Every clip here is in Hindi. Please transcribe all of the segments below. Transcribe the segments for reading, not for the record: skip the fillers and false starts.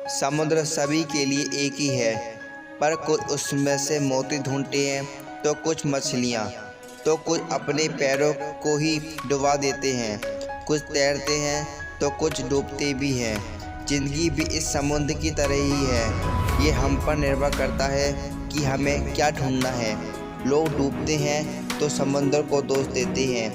समुद्र सभी के लिए एक ही है, पर कुछ उसमें से मोती ढूंढते हैं, तो कुछ मछलियाँ, तो कुछ अपने पैरों को ही डुबा देते हैं। कुछ तैरते हैं तो कुछ डूबते भी हैं। जिंदगी भी इस समुद्र की तरह ही है। ये हम पर निर्भर करता है कि हमें क्या ढूंढना है। लोग डूबते हैं तो समुद्र को दोष देते हैं,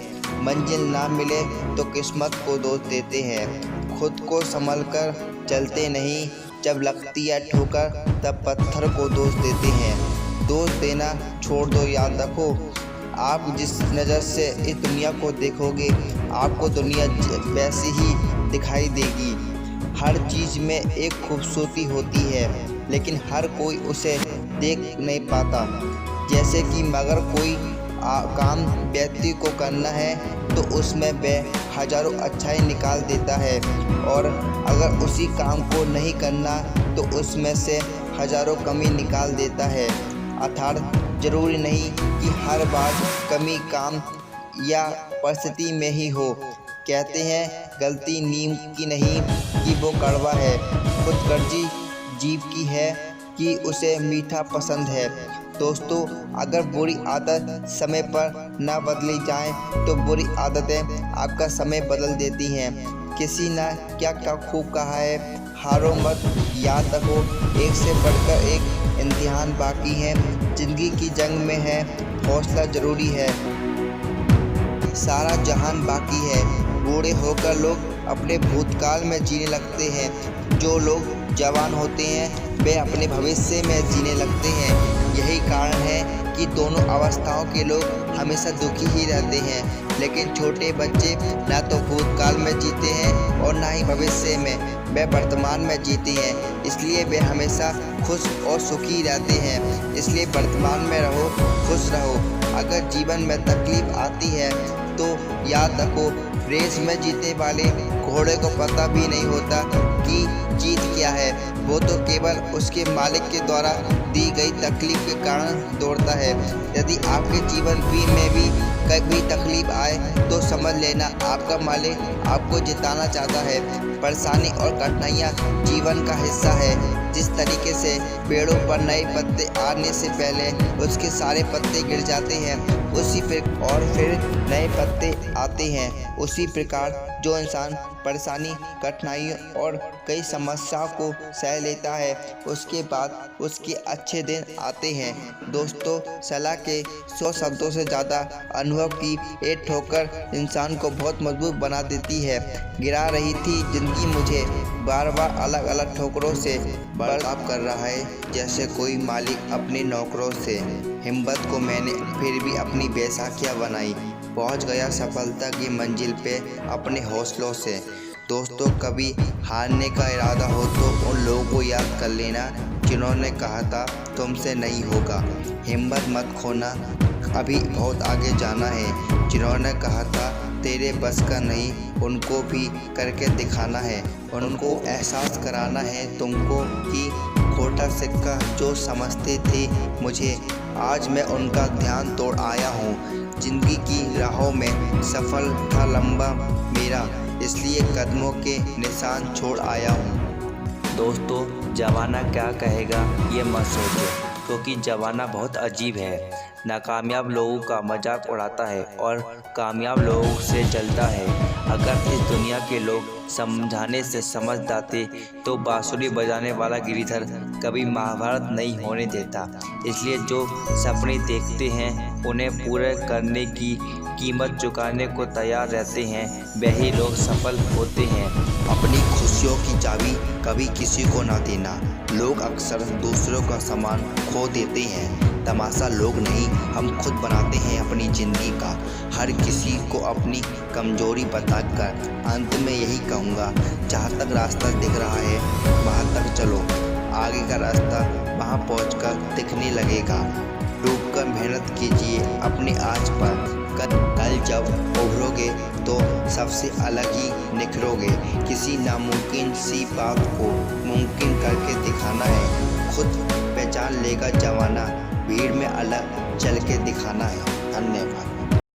मंजिल ना मिले तो किस्मत को दोष देते हैं। खुद को संभल कर चलते नहीं, जब लगती है ठोकर तब पत्थर को दोष देते हैं। दोष देना छोड़ दो, याद रखो आप जिस नज़र से इस दुनिया को देखोगे, आपको दुनिया वैसी ही दिखाई देगी। हर चीज़ में एक खूबसूरती होती है, लेकिन हर कोई उसे देख नहीं पाता। जैसे कि मगर कोई काम व्यक्ति को करना है तो उसमें वह हजारों अच्छाई निकाल देता है, और अगर उसी काम को नहीं करना तो उसमें से हजारों कमी निकाल देता है। अर्थात जरूरी नहीं कि हर बार कमी काम या परिस्थिति में ही हो। कहते हैं गलती नीम की नहीं कि वो कड़वा है, खुदगर्जी जीव की है कि उसे मीठा पसंद है। दोस्तों, अगर बुरी आदत समय पर न बदली जाए तो बुरी आदतें आपका समय बदल देती हैं। किसी ने क्या क्या खूब कहा है, हारो मत, याद रखो एक से बढ़कर एक इम्तिहान बाकी है। जिंदगी की जंग में है, हौसला जरूरी है, सारा जहान बाकी है। बूढ़े होकर लोग अपने भूतकाल में जीने लगते हैं, जो लोग जवान होते हैं वे अपने भविष्य में जीने लगते हैं। यही कारण है कि दोनों अवस्थाओं के लोग हमेशा दुखी ही रहते हैं। लेकिन छोटे बच्चे ना तो भूतकाल में जीते हैं और ना ही भविष्य में, वे वर्तमान में जीते हैं। इसलिए वे हमेशा खुश और सुखी रहते हैं। इसलिए वर्तमान में रहो, खुश रहो। अगर जीवन में तकलीफ आती है तो याद रखो, रेस में जीतने वाले घोड़े को पता भी नहीं होता कि जीत क्या है, वो तो केवल उसके मालिक के द्वारा दी गई तकलीफ के कारण दौड़ता है। यदि आपके जीवन में भी कभी तकलीफ आए तो समझ लेना आपका मालिक आपको जिताना चाहता है। परेशानी और कठिनाइयाँ जीवन का हिस्सा है। जिस तरीके से पेड़ों पर नए पत्ते आने से पहले उसके सारे पत्ते गिर जाते हैं, फिर नए पत्ते आते हैं, उसी प्रकार जो इंसान परेशानी, कठिनाइयों और कई समस्याओं को सह लेता है, उसके बाद उसके अच्छे दिन आते हैं। दोस्तों, सलाह के 100 शब्दों से ज़्यादा अनुभव की एक ठोकर इंसान को बहुत मजबूत बना देती है। गिरा रही थी जिंदगी मुझे बार बार अलग अलग ठोकरों से, बर्ताव कर रहा है जैसे कोई मालिक अपने नौकरों से। हिम्मत को मैंने फिर भी अपनी बैसाखियाँ बनाई, पहुंच गया सफलता की मंजिल पे अपने हौसलों से। दोस्तों, कभी हारने का इरादा हो तो उन लोगों को याद कर लेना जिन्होंने कहा था तुमसे नहीं होगा। हिम्मत मत खोना, अभी बहुत आगे जाना है। जिन्होंने कहा था तेरे बस का नहीं, उनको भी करके दिखाना है। उनको एहसास कराना है तुमको कि खोटा सिक्का जो समझते थे मुझे, आज मैं उनका ध्यान तोड़ आया हूँ। जिंदगी की राहों में सफल था लंबा मेरा, इसलिए कदमों के निशान छोड़ आया हूँ। दोस्तों, जमाना क्या कहेगा ये मत सोचो, क्योंकि जमाना बहुत अजीब है। नाकामयाब लोगों का मजाक उड़ाता है और कामयाब लोगों से जलता है। अगर इस दुनिया के लोग समझाने से समझ जाते तो बांसुरी बजाने वाला गिरिधर कभी महाभारत नहीं होने देता। इसलिए जो सपने देखते हैं उन्हें पूरे करने की कीमत चुकाने को तैयार रहते हैं, वही लोग सफल होते हैं। अपनी खुशियों की चाबी कभी किसी को ना देना। लोग अक्सर दूसरों का सामान खो देते हैं। तमाशा लोग नहीं, हम खुद बनाते हैं अपनी ज़िंदगी का। हर किसी को अपनी कमजोरी बताकर अंत में यही कहूँगा, जहाँ तक रास्ता दिख रहा है वहाँ तक चलो। आगे का रास्ता वहाँ पहुँचकर दिखने लगेगा। डूब कर मेहनत कीजिए अपने आज पर, कल जब उभरोगे तो सबसे अलग ही निखरोगे। किसी नामुमकिन सी बात को मुमकिन करके दिखाना है। खुद पहचान लेगा जमाना, भीड़ में अलग चल के दिखाना है। धन्यवाद।